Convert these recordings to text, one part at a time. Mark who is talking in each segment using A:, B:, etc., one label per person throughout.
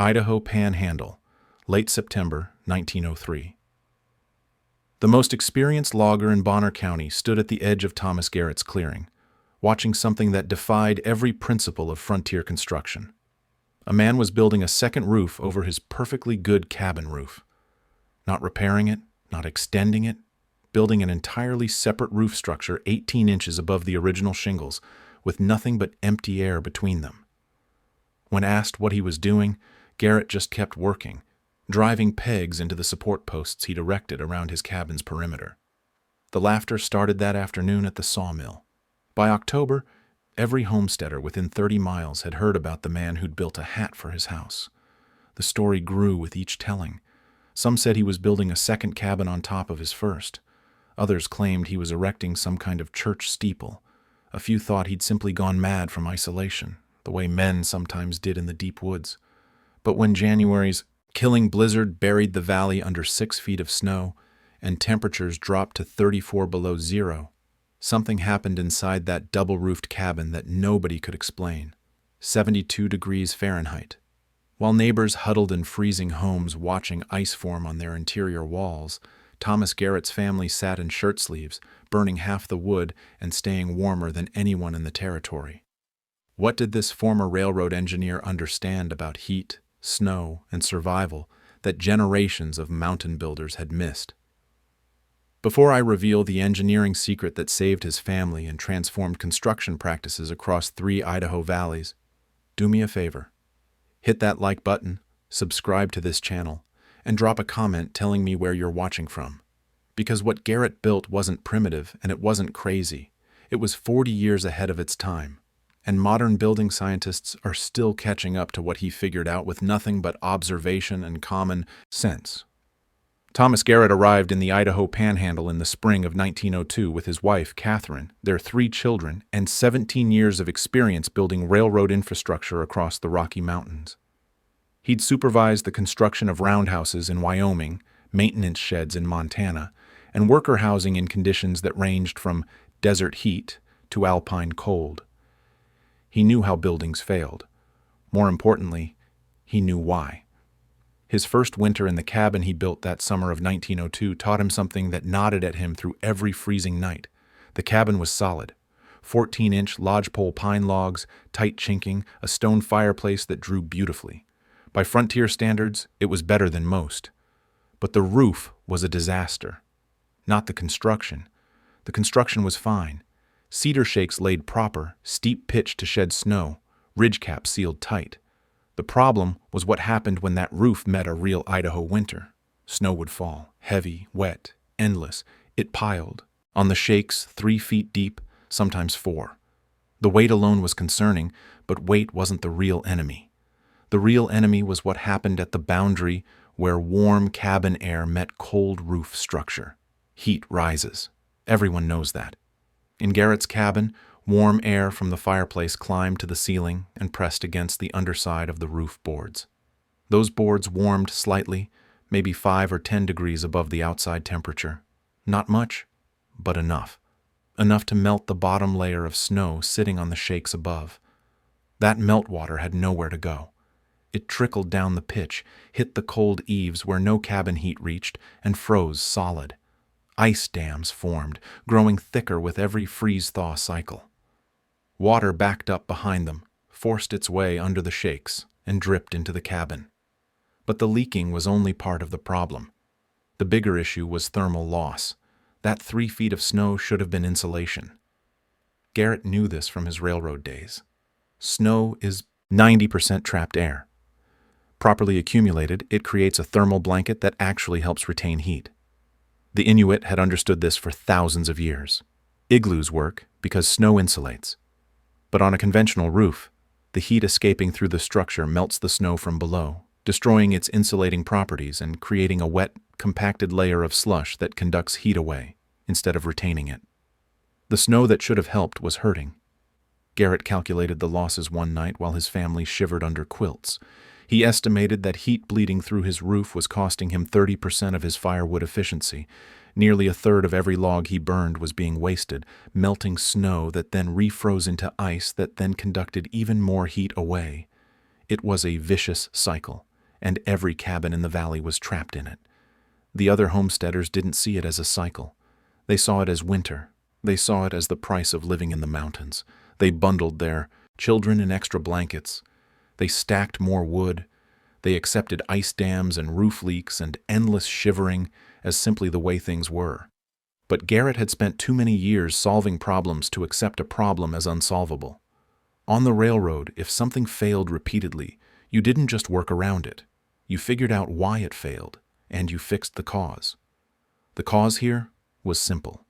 A: Idaho Panhandle, late September 1903. The most experienced logger in Bonner County stood at the edge of Thomas Garrett's clearing, watching something that defied every principle of frontier construction. A man was building a second roof over his perfectly good cabin roof. Not repairing it, not extending it, building an entirely separate roof structure 18 inches above the original shingles, with nothing but empty air between them. When asked what he was doing, Garrett just kept working, driving pegs into the support posts he'd erected around his cabin's perimeter. The laughter started that afternoon at the sawmill. By October, every homesteader within 30 miles had heard about the man who'd built a hat for his house. The story grew with each telling. Some said he was building a second cabin on top of his first. Others claimed he was erecting some kind of church steeple. A few thought he'd simply gone mad from isolation, the way men sometimes did in the deep woods. But when January's killing blizzard buried the valley under 6 feet of snow and temperatures dropped to 34 below zero, something happened inside that double-roofed cabin that nobody could explain. 72 degrees Fahrenheit. While neighbors huddled in freezing homes watching ice form on their interior walls, Thomas Garrett's family sat in shirtsleeves, burning half the wood and staying warmer than anyone in the territory. What did this former railroad engineer understand about heat, snow, and survival that generations of mountain builders had missed? Before I reveal the engineering secret that saved his family and transformed construction practices across 3 Idaho valleys, do me a favor. Hit that like button, subscribe to this channel, and drop a comment telling me where you're watching from. Because what Garrett built wasn't primitive and it wasn't crazy. It was 40 years ahead of its time. And modern building scientists are still catching up to what he figured out with nothing but observation and common sense. Thomas Garrett arrived in the Idaho Panhandle in the spring of 1902 with his wife, Catherine, their 3 children, and 17 years of experience building railroad infrastructure across the Rocky Mountains. He'd supervised the construction of roundhouses in Wyoming, maintenance sheds in Montana, and worker housing in conditions that ranged from desert heat to alpine cold. He knew how buildings failed. More importantly, he knew why. His first winter in the cabin he built that summer of 1902 taught him something that nodded at him through every freezing night. The cabin was solid. 14-inch lodgepole pine logs, tight chinking, a stone fireplace that drew beautifully. By frontier standards, it was better than most. But the roof was a disaster. Not the construction. The construction was fine. Cedar shakes laid proper, steep pitch to shed snow, ridge caps sealed tight. The problem was what happened when that roof met a real Idaho winter. Snow would fall, heavy, wet, endless. It piled. On the shakes, 3 feet deep, sometimes 4. The weight alone was concerning, but weight wasn't the real enemy. The real enemy was what happened at the boundary where warm cabin air met cold roof structure. Heat rises. Everyone knows that. In Garrett's cabin, warm air from the fireplace climbed to the ceiling and pressed against the underside of the roof boards. Those boards warmed slightly, maybe 5 or 10 degrees above the outside temperature. Not much, but enough. Enough to melt the bottom layer of snow sitting on the shakes above. That meltwater had nowhere to go. It trickled down the pitch, hit the cold eaves where no cabin heat reached, and froze solid. Ice dams formed, growing thicker with every freeze-thaw cycle. Water backed up behind them, forced its way under the shakes, and dripped into the cabin. But the leaking was only part of the problem. The bigger issue was thermal loss. That 3 feet of snow should have been insulation. Garrett knew this from his railroad days. Snow is 90% trapped air. Properly accumulated, it creates a thermal blanket that actually helps retain heat. The Inuit had understood this for thousands of years. Igloos work because snow insulates. But on a conventional roof, the heat escaping through the structure melts the snow from below, destroying its insulating properties and creating a wet, compacted layer of slush that conducts heat away, instead of retaining it. The snow that should have helped was hurting. Garrett calculated the losses one night while his family shivered under quilts. He estimated that heat bleeding through his roof was costing him 30% of his firewood efficiency. Nearly a third of every log he burned was being wasted, melting snow that then refroze into ice that then conducted even more heat away. It was a vicious cycle. and every cabin in the valley was trapped in it. The other homesteaders didn't see it as a cycle. They saw it as winter. They saw it as the price of living in the mountains. They bundled their children in extra blankets. They stacked more wood. They accepted ice dams and roof leaks and endless shivering as simply the way things were. But Garrett had spent too many years solving problems to accept a problem as unsolvable. On the railroad, if something failed repeatedly, you didn't just work around it. You figured out why it failed, and you fixed the cause. The cause here was simple.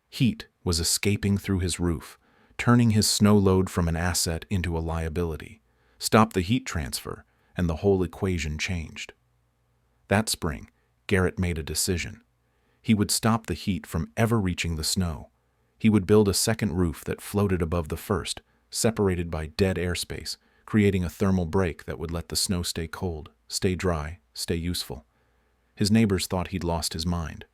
A: Heat was escaping through his roof, turning his snow load from an asset into a liability. Stop the heat transfer, and the whole equation changed. That spring, Garrett made a decision. He would stop the heat from ever reaching the snow. He would build a second roof that floated above the first, separated by dead airspace, creating a thermal break that would let the snow stay cold, stay dry, stay useful. His neighbors thought he'd lost his mind.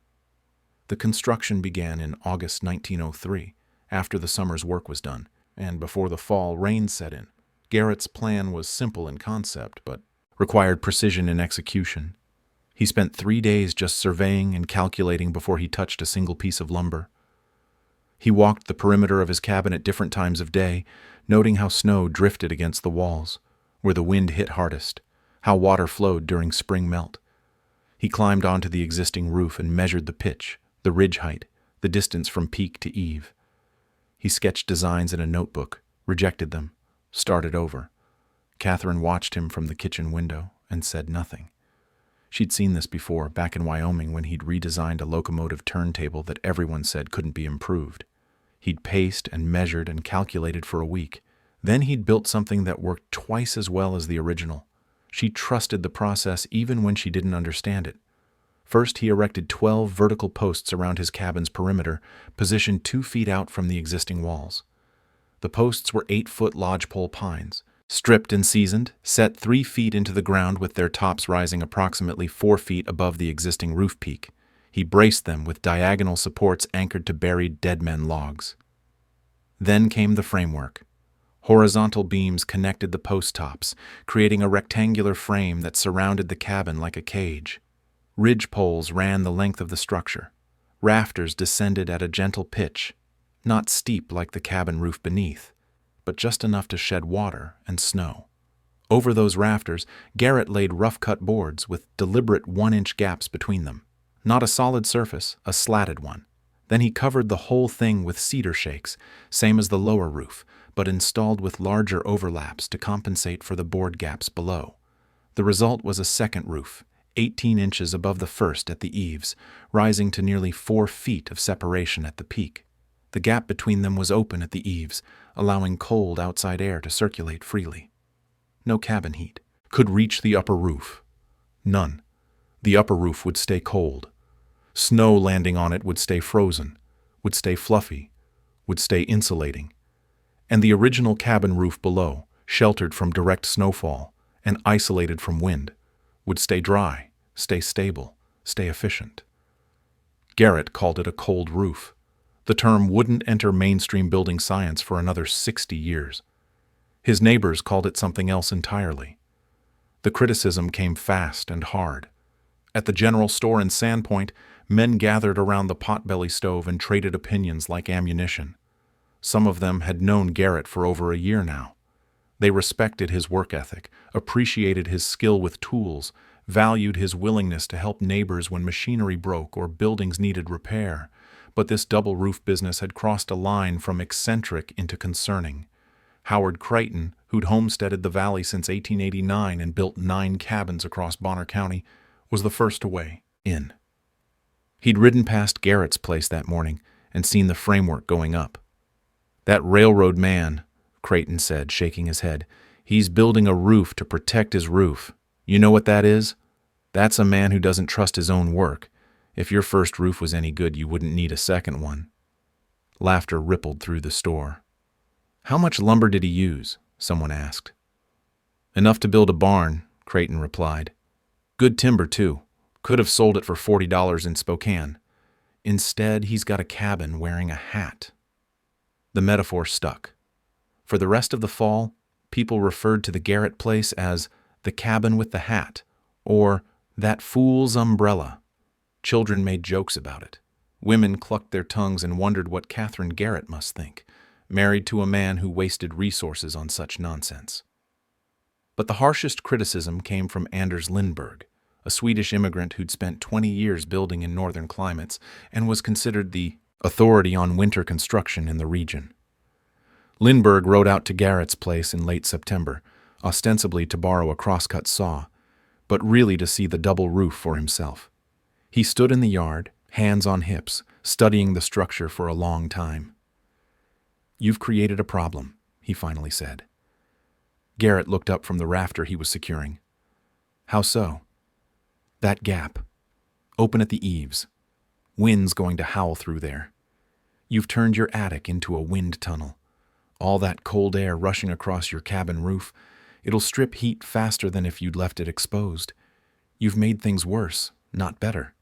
A: The construction began in August 1903, after the summer's work was done, and before the fall rain set in. Garrett's plan was simple in concept, but required precision in execution. He spent 3 days just surveying and calculating before he touched a single piece of lumber. He walked the perimeter of his cabin at different times of day, noting how snow drifted against the walls, where the wind hit hardest, how water flowed during spring melt. He climbed onto the existing roof and measured the pitch, the ridge height, the distance from peak to eave. He sketched designs in a notebook, rejected them, started over. Catherine watched him from the kitchen window and said nothing. She'd seen this before, back in Wyoming, when he'd redesigned a locomotive turntable that everyone said couldn't be improved. He'd paced and measured and calculated for a week. Then he'd built something that worked twice as well as the original. She trusted the process even when she didn't understand it. First, he erected 12 vertical posts around his cabin's perimeter, positioned 2 feet out from the existing walls. The posts were 8-foot lodgepole pines, stripped and seasoned, set 3 feet into the ground with their tops rising approximately 4 feet above the existing roof peak. He braced them with diagonal supports anchored to buried deadmen logs. Then came the framework. Horizontal beams connected the post tops, creating a rectangular frame that surrounded the cabin like a cage. Ridge poles ran the length of the structure. Rafters descended at a gentle pitch, not steep like the cabin roof beneath, but just enough to shed water and snow. Over those rafters, Garrett laid rough-cut boards with deliberate 1-inch gaps between them. Not a solid surface, a slatted one. Then he covered the whole thing with cedar shakes, same as the lower roof, but installed with larger overlaps to compensate for the board gaps below. The result was a second roof, 18 inches above the first at the eaves, rising to nearly 4 feet of separation at the peak. The gap between them was open at the eaves, allowing cold outside air to circulate freely. No cabin heat could reach the upper roof. None. The upper roof would stay cold. Snow landing on it would stay frozen, would stay fluffy, would stay insulating. And the original cabin roof below, sheltered from direct snowfall and isolated from wind, would stay dry, stay stable, stay efficient. Garrett called it a cold roof. The term wouldn't enter mainstream building science for another 60 years. His neighbors called it something else entirely. The criticism came fast and hard. At the general store in Sandpoint, men gathered around the potbelly stove and traded opinions like ammunition. Some of them had known Garrett for over a year now. They respected his work ethic, appreciated his skill with tools, valued his willingness to help neighbors when machinery broke or buildings needed repair. But this double-roof business had crossed a line from eccentric into concerning. Howard Crichton, who'd homesteaded the valley since 1889 and built 9 cabins across Bonner County, was the first to weigh in. He'd ridden past Garrett's place that morning and seen the framework going up. "That railroad man," Crichton said, shaking his head, "he's building a roof to protect his roof. You know what that is? That's a man who doesn't trust his own work. If your first roof was any good, you wouldn't need a second one." Laughter rippled through the store. "How much lumber did he use?" someone asked. "Enough to build a barn," Crichton replied. "Good timber, too. Could have sold it for $40 in Spokane. Instead, he's got a cabin wearing a hat." The metaphor stuck. For the rest of the fall, people referred to the Garrett place as the cabin with the hat Or, "That fool's umbrella." Children made jokes about it. Women clucked their tongues and wondered what Catherine Garrett must think, married to a man who wasted resources on such nonsense. But the harshest criticism came from Anders Lindberg, a Swedish immigrant who'd spent 20 years building in northern climates and was considered the authority on winter construction in the region. Lindberg rode out to Garrett's place in late September, ostensibly to borrow a crosscut saw, but really to see the double roof for himself. He stood in the yard, hands on hips, studying the structure for a long time. "You've created a problem," he finally said. Garrett looked up from the rafter he was securing. "How so?" "That gap. Open at the eaves. Wind's going to howl through there. You've turned your attic into a wind tunnel. All that cold air rushing across your cabin roof, it'll strip heat faster than if you'd left it exposed. You've made things worse, not better."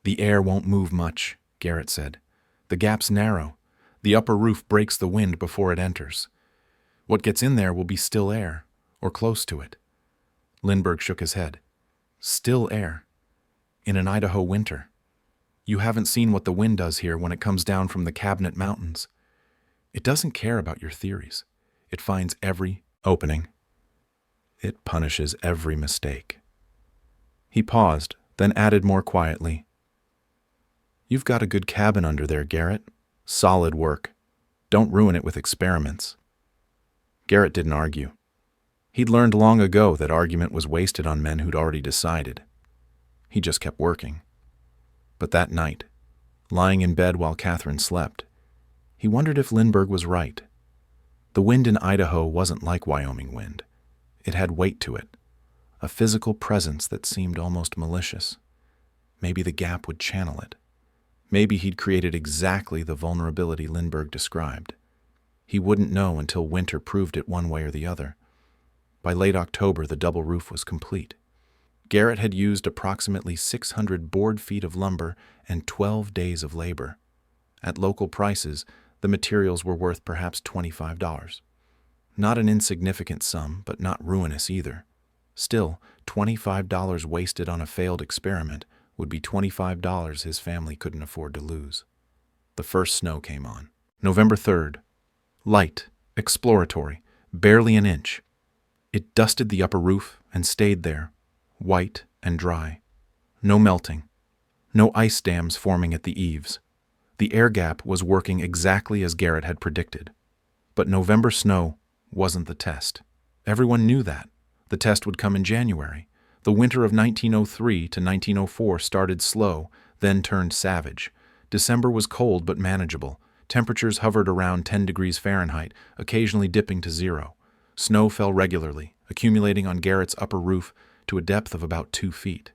A: "The air won't move much," Garrett said. "The gap's narrow. The upper roof breaks the wind before it enters. What gets in there will be still air, or close to it." Lindberg shook his head. "Still air? In an Idaho winter? You haven't seen what the wind does here when it comes down from the Cabinet Mountains. It doesn't care about your theories. It finds every opening. It punishes every mistake." He paused, then added more quietly, "You've got a good cabin under there, Garrett. Solid work. Don't ruin it with experiments." Garrett didn't argue. He'd learned long ago that argument was wasted on men who'd already decided. He just kept working. But that night, lying in bed while Catherine slept, he wondered if Lindberg was right. The wind in Idaho wasn't like Wyoming wind. It had weight to it, a physical presence that seemed almost malicious. Maybe the gap would channel it. Maybe he'd created exactly the vulnerability Lindberg described. He wouldn't know until winter proved it one way or the other. By late October, the double roof was complete. Garrett had used approximately 600 board feet of lumber and 12 days of labor. At local prices, the materials were worth perhaps $25. Not an insignificant sum, but not ruinous either. Still, $25 wasted on a failed experiment would be $25 his family couldn't afford to lose. The first snow came on. November 3rd. Light, exploratory, barely an inch. It dusted the upper roof and stayed there, white and dry. No melting. No ice dams forming at the eaves. The air gap was working exactly as Garrett had predicted. But November snow wasn't the test. Everyone knew that. The test would come in January. The winter of 1903 to 1904 started slow, then turned savage. December was cold but manageable. Temperatures hovered around 10 degrees Fahrenheit, occasionally dipping to 0. Snow fell regularly, accumulating on Garrett's upper roof to a depth of about 2 feet.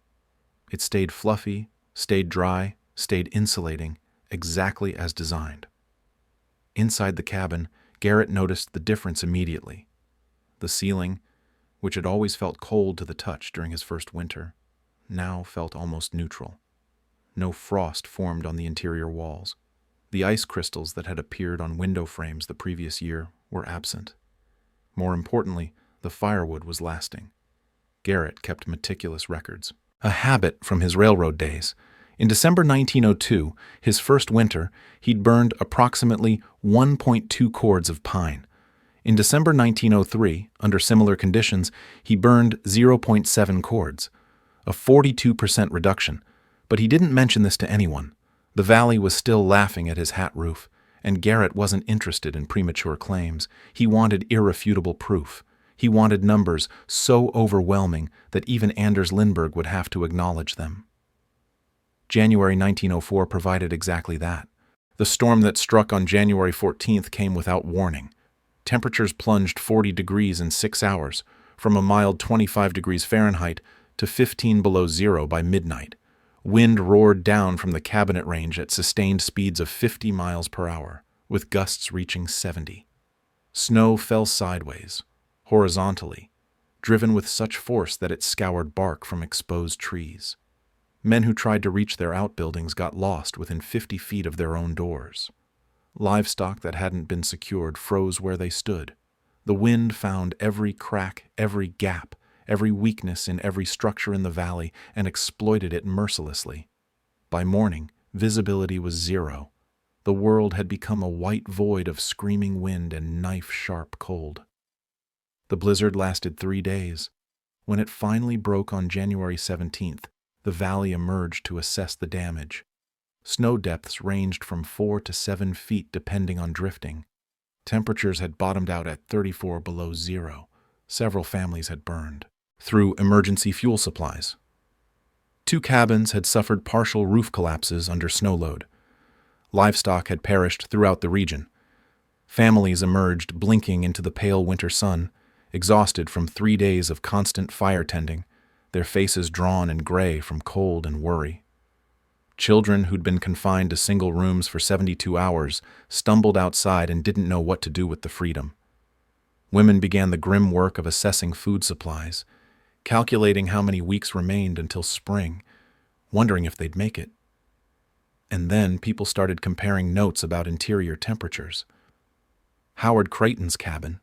A: It stayed fluffy, stayed dry, stayed insulating, exactly as designed. Inside the cabin, Garrett noticed the difference immediately. The ceiling, which had always felt cold to the touch during his first winter, now felt almost neutral. No frost formed on the interior walls. The ice crystals that had appeared on window frames the previous year were absent. More importantly, the firewood was lasting. Garrett kept meticulous records, a habit from his railroad days. In December 1902, his first winter, he'd burned approximately 1.2 cords of pine. In December 1903, under similar conditions, he burned 0.7 cords, a 42% reduction, but he didn't mention this to anyone. The valley was still laughing at his hat roof, and Garrett wasn't interested in premature claims. He wanted irrefutable proof. He wanted numbers so overwhelming that even Anders Lindberg would have to acknowledge them. January 1904 provided exactly that. The storm that struck on January 14th came without warning. Temperatures plunged 40 degrees in 6 hours, from a mild 25 degrees Fahrenheit to 15 below zero by midnight. Wind roared down from the Cabinet Range at sustained speeds of 50 miles per hour, with gusts reaching 70. Snow fell sideways, horizontally, driven with such force that it scoured bark from exposed trees. Men who tried to reach their outbuildings got lost within 50 feet of their own doors. Livestock that hadn't been secured froze where they stood. The wind found every crack, every gap, every weakness in every structure in the valley, and exploited it mercilessly. By morning, visibility was zero. The world had become a white void of screaming wind and knife-sharp cold. The blizzard lasted 3 days. When it finally broke on January 17th, the valley emerged to assess the damage. Snow depths ranged from 4 to 7 feet depending on drifting. Temperatures had bottomed out at 34 below zero. Several families had burned through emergency fuel supplies. 2 cabins had suffered partial roof collapses under snow load. Livestock had perished throughout the region. Families emerged blinking into the pale winter sun, exhausted from 3 days of constant fire tending, their faces drawn and gray from cold and worry. Children who'd been confined to single rooms for 72 hours stumbled outside and didn't know what to do with the freedom. Women began the grim work of assessing food supplies, calculating how many weeks remained until spring, wondering if they'd make it. And then people started comparing notes about interior temperatures. Howard Creighton's cabin,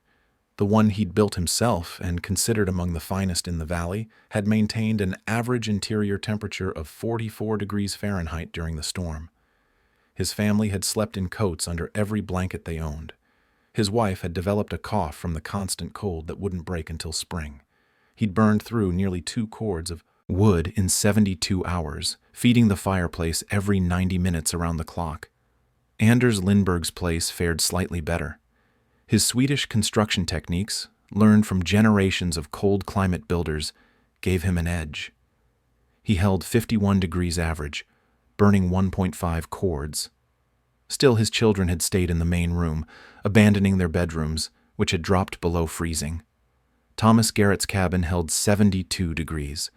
A: the one he'd built himself and considered among the finest in the valley, had maintained an average interior temperature of 44 degrees Fahrenheit during the storm. His family had slept in coats under every blanket they owned. His wife had developed a cough from the constant cold that wouldn't break until spring. He'd burned through nearly 2 cords of wood in 72 hours, feeding the fireplace every 90 minutes around the clock. Anders Lindberg's place fared slightly better. His Swedish construction techniques, learned from generations of cold climate builders, gave him an edge. He held 51 degrees average, burning 1.5 cords. Still, his children had stayed in the main room, abandoning their bedrooms, which had dropped below freezing. Thomas Garrett's cabin held 72 degrees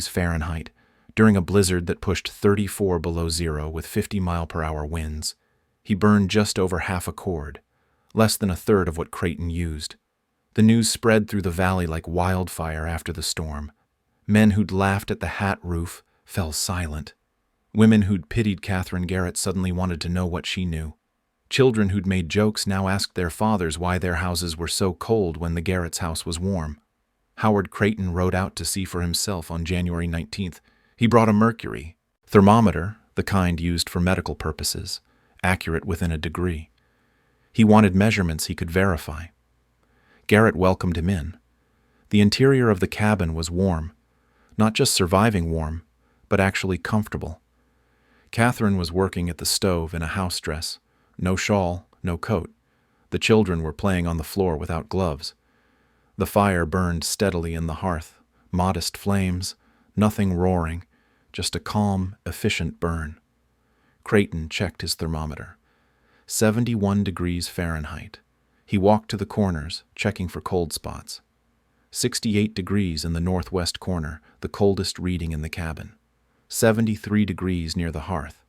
A: Fahrenheit, during a blizzard that pushed 34 below zero with 50-mile-per-hour winds. He burned just over half a cord, less than a third of what Creighton used. The news spread through the valley like wildfire after the storm. Men who'd laughed at the hat roof fell silent. Women who'd pitied Catherine Garrett suddenly wanted to know what she knew. Children who'd made jokes now asked their fathers why their houses were so cold when the Garrett's house was warm. Howard Creighton rode out to see for himself on January 19th. He brought a mercury thermometer, the kind used for medical purposes, accurate within a degree. He wanted measurements he could verify. Garrett welcomed him in. The interior of the cabin was warm, not just surviving warm, but actually comfortable. Catherine was working at the stove in a house dress, no shawl, no coat. The children were playing on the floor without gloves. The fire burned steadily in the hearth, modest flames, nothing roaring, just a calm, efficient burn. Creighton checked his thermometer. 71 degrees Fahrenheit. He walked to the corners, checking for cold spots. 68 degrees in the northwest corner, the coldest reading in the cabin. 73 degrees near the hearth.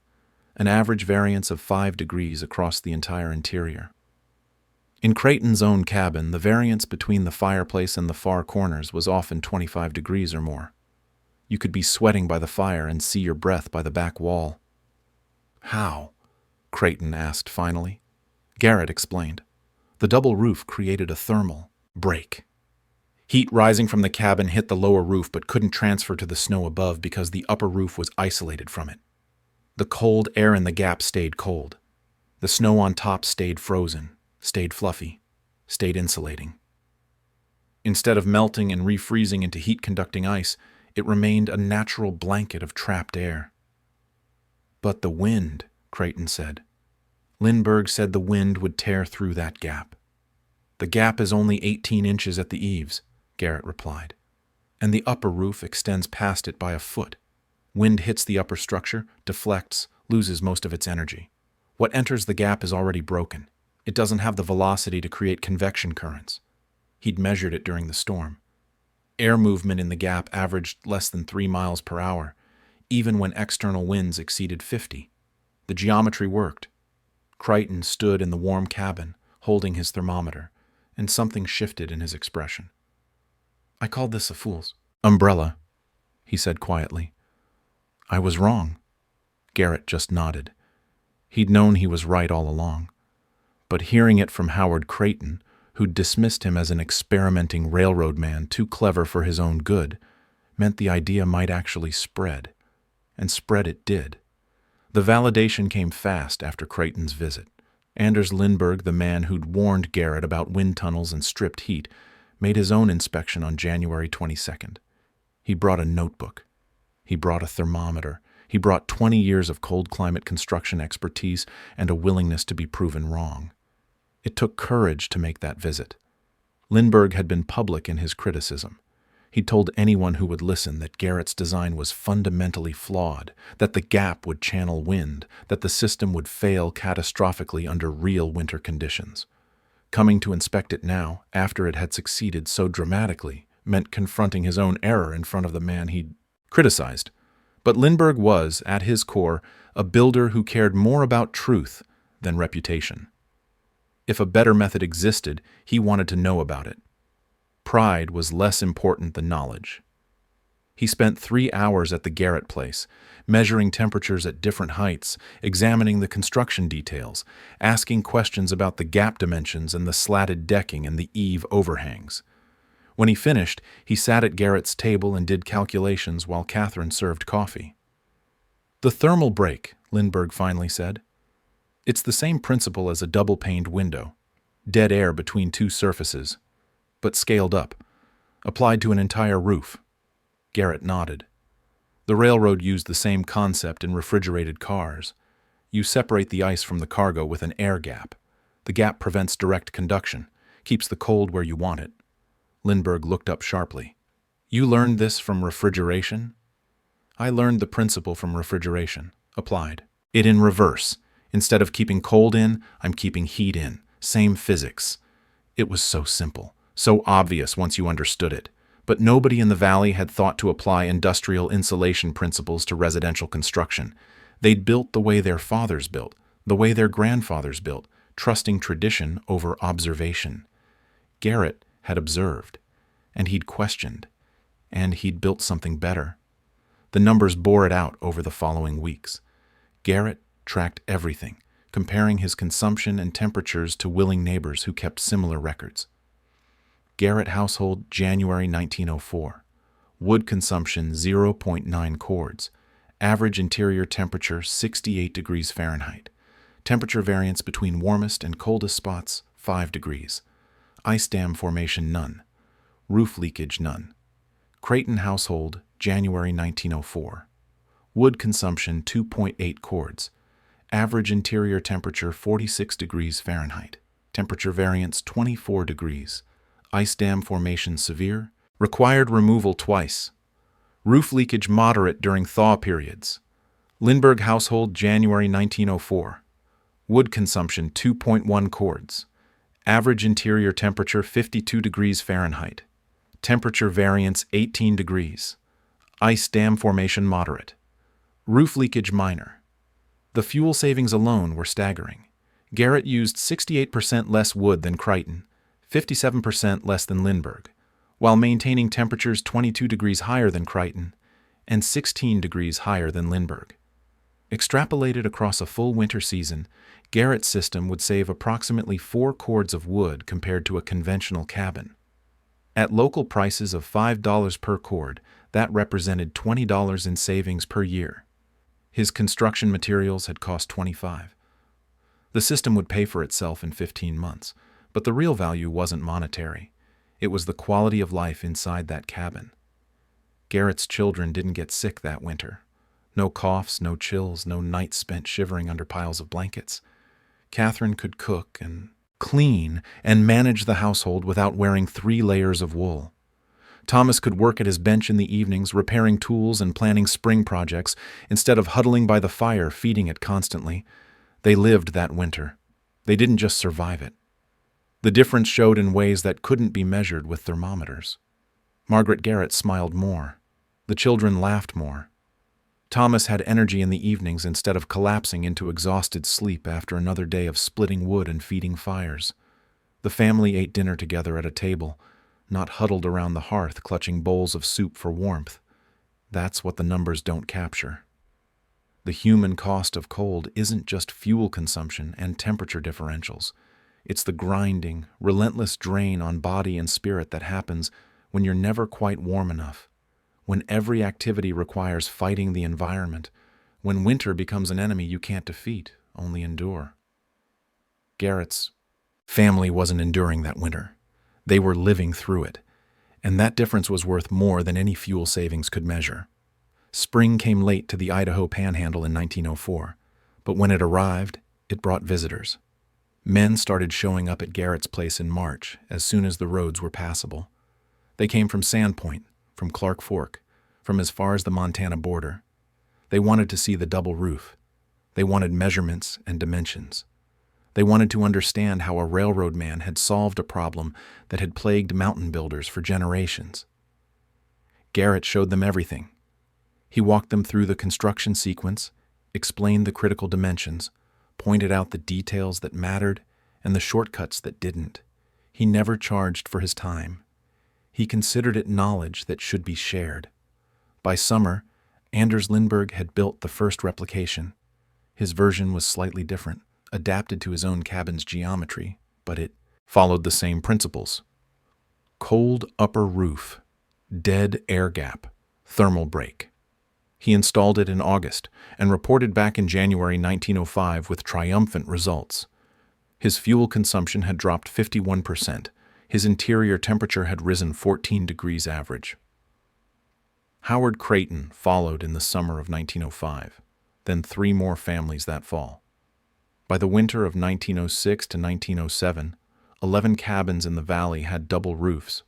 A: An average variance of 5 degrees across the entire interior. In Creighton's own cabin, the variance between the fireplace and the far corners was often 25 degrees or more. You could be sweating by the fire and see your breath by the back wall. "How?" Creighton asked finally. Garrett explained. The double roof created a thermal break. Heat rising from the cabin hit the lower roof but couldn't transfer to the snow above because the upper roof was isolated from it. The cold air in the gap stayed cold. The snow on top stayed frozen, stayed fluffy, stayed insulating. Instead of melting and refreezing into heat-conducting ice, it remained a natural blanket of trapped air. "But the wind," Creighton said. Lindberg said the wind would tear through that gap. "The gap is only 18 inches at the eaves," Garrett replied, "and the upper roof extends past it by a foot. Wind hits the upper structure, deflects, loses most of its energy. What enters the gap is already broken. It doesn't have the velocity to create convection currents." He'd measured it during the storm. Air movement in the gap averaged less than 3 miles per hour, even when external winds exceeded 50. The geometry worked. Creighton stood in the warm cabin, holding his thermometer, and something shifted in his expression. "I called this a fool's umbrella," he said quietly. "I was wrong." Garrett just nodded. He'd known he was right all along. But hearing it from Howard Creighton, who'd dismissed him as an experimenting railroad man too clever for his own good, meant the idea might actually spread. And spread it did. The validation came fast after Creighton's visit. Anders Lindberg, the man who'd warned Garrett about wind tunnels and stripped heat, made his own inspection on January 22nd. He brought a notebook. He brought a thermometer. He brought 20 years of cold climate construction expertise and a willingness to be proven wrong. It took courage to make that visit. Lindberg had been public in his criticism. He told anyone who would listen that Garrett's design was fundamentally flawed, that the gap would channel wind, that the system would fail catastrophically under real winter conditions. Coming to inspect it now, after it had succeeded so dramatically, meant confronting his own error in front of the man he'd criticized. But Lindberg was, at his core, a builder who cared more about truth than reputation. If a better method existed, he wanted to know about it. Pride was less important than knowledge. He spent 3 hours at the Garrett place, measuring temperatures at different heights, examining the construction details, asking questions about the gap dimensions and the slatted decking and the eave overhangs. When he finished, he sat at Garrett's table and did calculations while Catherine served coffee. "The thermal break," Lindberg finally said. "It's the same principle as a double-paned window, dead air between two surfaces, but scaled up, applied to an entire roof." Garrett nodded. "The railroad used the same concept in refrigerated cars. You separate the ice from the cargo with an air gap. The gap prevents direct conduction, keeps the cold where you want it." Lindberg looked up sharply. "You learned this from refrigeration?" "I learned the principle from refrigeration, applied it in reverse. Instead of keeping cold in, I'm keeping heat in. Same physics." It was so simple, so obvious once you understood it. But nobody in the valley had thought to apply industrial insulation principles to residential construction. They'd built the way their fathers built, the way their grandfathers built, trusting tradition over observation. Garrett had observed, and he'd questioned, and he'd built something better. The numbers bore it out over the following weeks. Garrett tracked everything, comparing his consumption and temperatures to willing neighbors who kept similar records. Garrett household, January 1904. Wood consumption 0.9 cords. Average interior temperature 68 degrees Fahrenheit. Temperature variance between warmest and coldest spots 5 degrees. Ice dam formation none. Roof leakage none. Creighton household, January 1904. Wood consumption 2.8 cords. Average interior temperature 46 degrees Fahrenheit. Temperature variance 24 degrees. Ice dam formation severe. Required removal twice. Roof leakage moderate during thaw periods. Lindberg household, January 1904. Wood consumption 2.1 cords. Average interior temperature 52 degrees Fahrenheit. Temperature variance 18 degrees. Ice dam formation moderate. Roof leakage minor. The fuel savings alone were staggering. Garrett used 68% less wood than Creighton, 57% less than Lindberg, while maintaining temperatures 22 degrees higher than Creighton and 16 degrees higher than Lindberg. Extrapolated across a full winter season, Garrett's system would save approximately 4 cords of wood compared to a conventional cabin. At local prices of $5 per cord, that represented $20 in savings per year. His construction materials had cost $25. The system would pay for itself in 15 months, but the real value wasn't monetary. It was the quality of life inside that cabin. Garrett's children didn't get sick that winter. No coughs, no chills, no nights spent shivering under piles of blankets. Catherine could cook and clean and manage the household without wearing 3 layers of wool. Thomas could work at his bench in the evenings, repairing tools and planning spring projects, instead of huddling by the fire, feeding it constantly. They lived that winter. They didn't just survive it. The difference showed in ways that couldn't be measured with thermometers. Margaret Garrett smiled more. The children laughed more. Thomas had energy in the evenings instead of collapsing into exhausted sleep after another day of splitting wood and feeding fires. The family ate dinner together at a table, not huddled around the hearth clutching bowls of soup for warmth. That's what the numbers don't capture. The human cost of cold isn't just fuel consumption and temperature differentials. It's the grinding, relentless drain on body and spirit that happens when you're never quite warm enough, when every activity requires fighting the environment, when winter becomes an enemy you can't defeat, only endure. Garrett's family wasn't enduring that winter. They were living through it, and that difference was worth more than any fuel savings could measure. Spring came late to the Idaho Panhandle in 1904, but when it arrived, it brought visitors. Men started showing up at Garrett's place in March as soon as the roads were passable. They came from Sandpoint, from Clark Fork, from as far as the Montana border. They wanted to see the double roof. They wanted measurements and dimensions. They wanted to understand how a railroad man had solved a problem that had plagued mountain builders for generations. Garrett showed them everything. He walked them through the construction sequence, explained the critical dimensions, pointed out the details that mattered and the shortcuts that didn't. He never charged for his time. He considered it knowledge that should be shared. By summer, Anders Lindbergh had built the first replication. His version was slightly different, adapted to his own cabin's geometry, but it followed the same principles. Cold upper roof, dead air gap, thermal break. He installed it in August and reported back in January 1905 with triumphant results. His fuel consumption had dropped 51%. His interior temperature had risen 14 degrees average. Howard Creighton followed in the summer of 1905, then 3 more families that fall. By the winter of 1906 to 1907, 11 cabins in the valley had double roofs.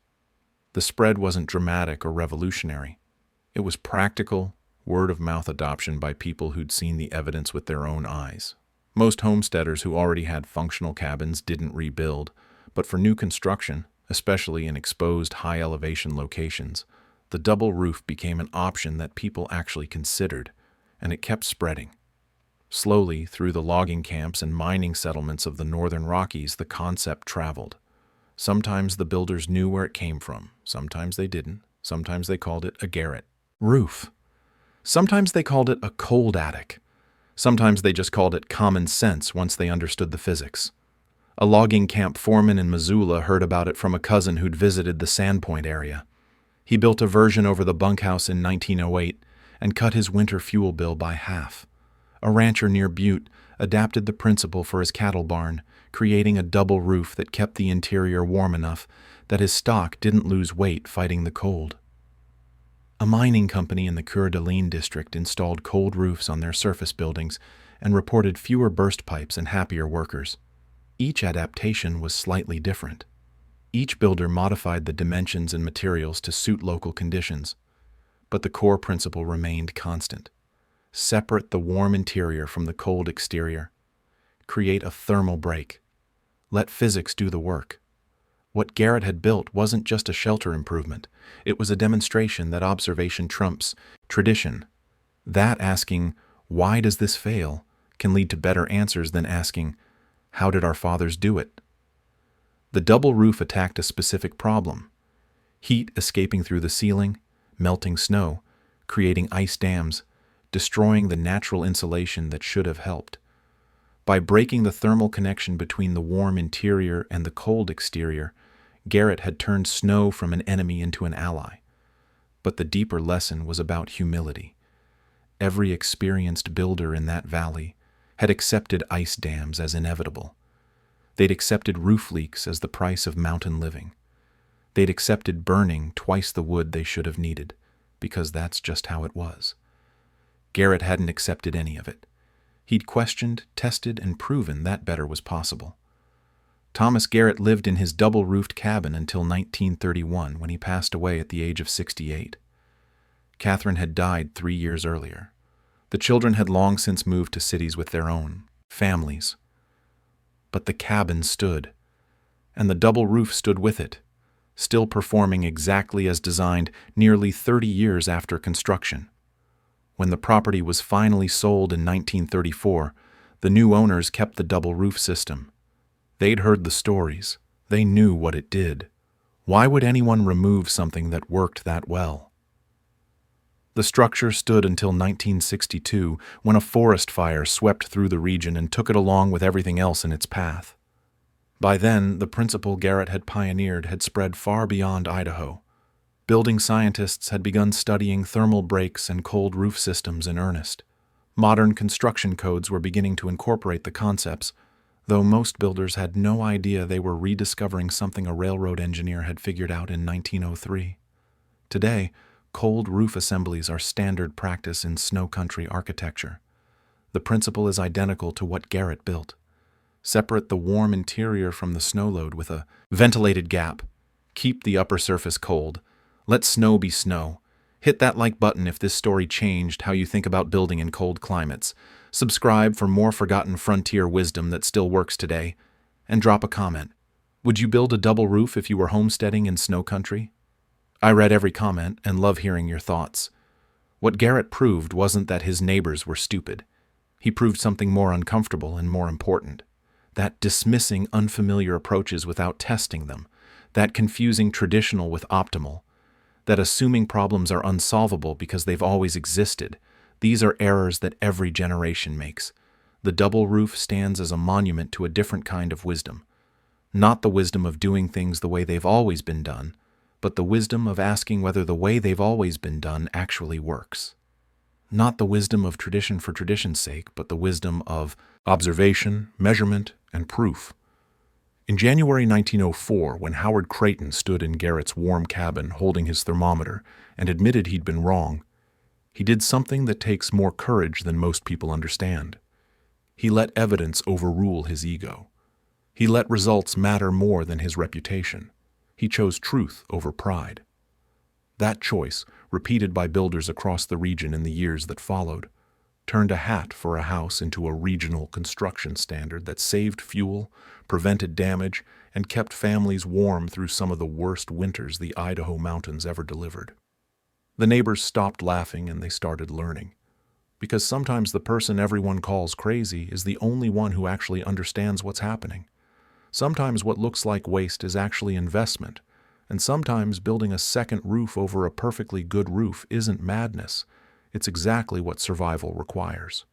A: The spread wasn't dramatic or revolutionary. It was practical, word-of-mouth adoption by people who'd seen the evidence with their own eyes. Most homesteaders who already had functional cabins didn't rebuild, but for new construction, especially in exposed high-elevation locations, the double roof became an option that people actually considered, and it kept spreading. Slowly, through the logging camps and mining settlements of the northern Rockies, the concept traveled. Sometimes the builders knew where it came from. Sometimes they didn't. Sometimes they called it a Garrett roof. Sometimes they called it a cold attic. Sometimes they just called it common sense once they understood the physics. A logging camp foreman in Missoula heard about it from a cousin who'd visited the Sandpoint area. He built a version over the bunkhouse in 1908 and cut his winter fuel bill by half. A rancher near Butte adapted the principle for his cattle barn, creating a double roof that kept the interior warm enough that his stock didn't lose weight fighting the cold. A mining company in the Coeur d'Alene district installed cold roofs on their surface buildings and reported fewer burst pipes and happier workers. Each adaptation was slightly different. Each builder modified the dimensions and materials to suit local conditions, but the core principle remained constant. Separate the warm interior from the cold exterior. Create a thermal break. Let physics do the work. What Garrett had built wasn't just a shelter improvement. It was a demonstration that observation trumps tradition. That asking, why does this fail, can lead to better answers than asking, how did our fathers do it? The double roof attacked a specific problem. Heat escaping through the ceiling, melting snow, creating ice dams, destroying the natural insulation that should have helped. By breaking the thermal connection between the warm interior and the cold exterior, Garrett had turned snow from an enemy into an ally. But the deeper lesson was about humility. Every experienced builder in that valley had accepted ice dams as inevitable. They'd accepted roof leaks as the price of mountain living. They'd accepted burning twice the wood they should have needed, because that's just how it was. Garrett hadn't accepted any of it. He'd questioned, tested, and proven that better was possible. Thomas Garrett lived in his double-roofed cabin until 1931, when he passed away at the age of 68. Catherine had died 3 years earlier. The children had long since moved to cities with their own families. But the cabin stood, and the double roof stood with it, still performing exactly as designed nearly 30 years after construction. When the property was finally sold in 1934, the new owners kept the double roof system. They'd heard the stories. They knew what it did. Why would anyone remove something that worked that well? The structure stood until 1962, when a forest fire swept through the region and took it along with everything else in its path. By then, the principle Garrett had pioneered had spread far beyond Idaho. Building scientists had begun studying thermal breaks and cold roof systems in earnest. Modern construction codes were beginning to incorporate the concepts, though most builders had no idea they were rediscovering something a railroad engineer had figured out in 1903. Today, cold roof assemblies are standard practice in snow country architecture. The principle is identical to what Garrett built. Separate the warm interior from the snow load with a ventilated gap. Keep the upper surface cold. Let snow be snow. Hit that like button if this story changed how you think about building in cold climates. Subscribe for more forgotten frontier wisdom that still works today. And drop a comment. Would you build a double roof if you were homesteading in snow country? I read every comment and love hearing your thoughts. What Garrett proved wasn't that his neighbors were stupid. He proved something more uncomfortable and more important. That dismissing unfamiliar approaches without testing them. That confusing traditional with optimal. That assuming problems are unsolvable because they've always existed. These are errors that every generation makes. The double roof stands as a monument to a different kind of wisdom. Not the wisdom of doing things the way they've always been done, but the wisdom of asking whether the way they've always been done actually works. Not the wisdom of tradition for tradition's sake, but the wisdom of observation, measurement, and proof. In January 1904, when Howard Creighton stood in Garrett's warm cabin holding his thermometer and admitted he'd been wrong, he did something that takes more courage than most people understand. He let evidence overrule his ego. He let results matter more than his reputation. He chose truth over pride. That choice, repeated by builders across the region in the years that followed, turned a hat for a house into a regional construction standard that saved fuel, prevented damage, and kept families warm through some of the worst winters the Idaho mountains ever delivered. The neighbors stopped laughing and they started learning. Because sometimes the person everyone calls crazy is the only one who actually understands what's happening. Sometimes what looks like waste is actually investment, and sometimes building a second roof over a perfectly good roof isn't madness. It's exactly what survival requires.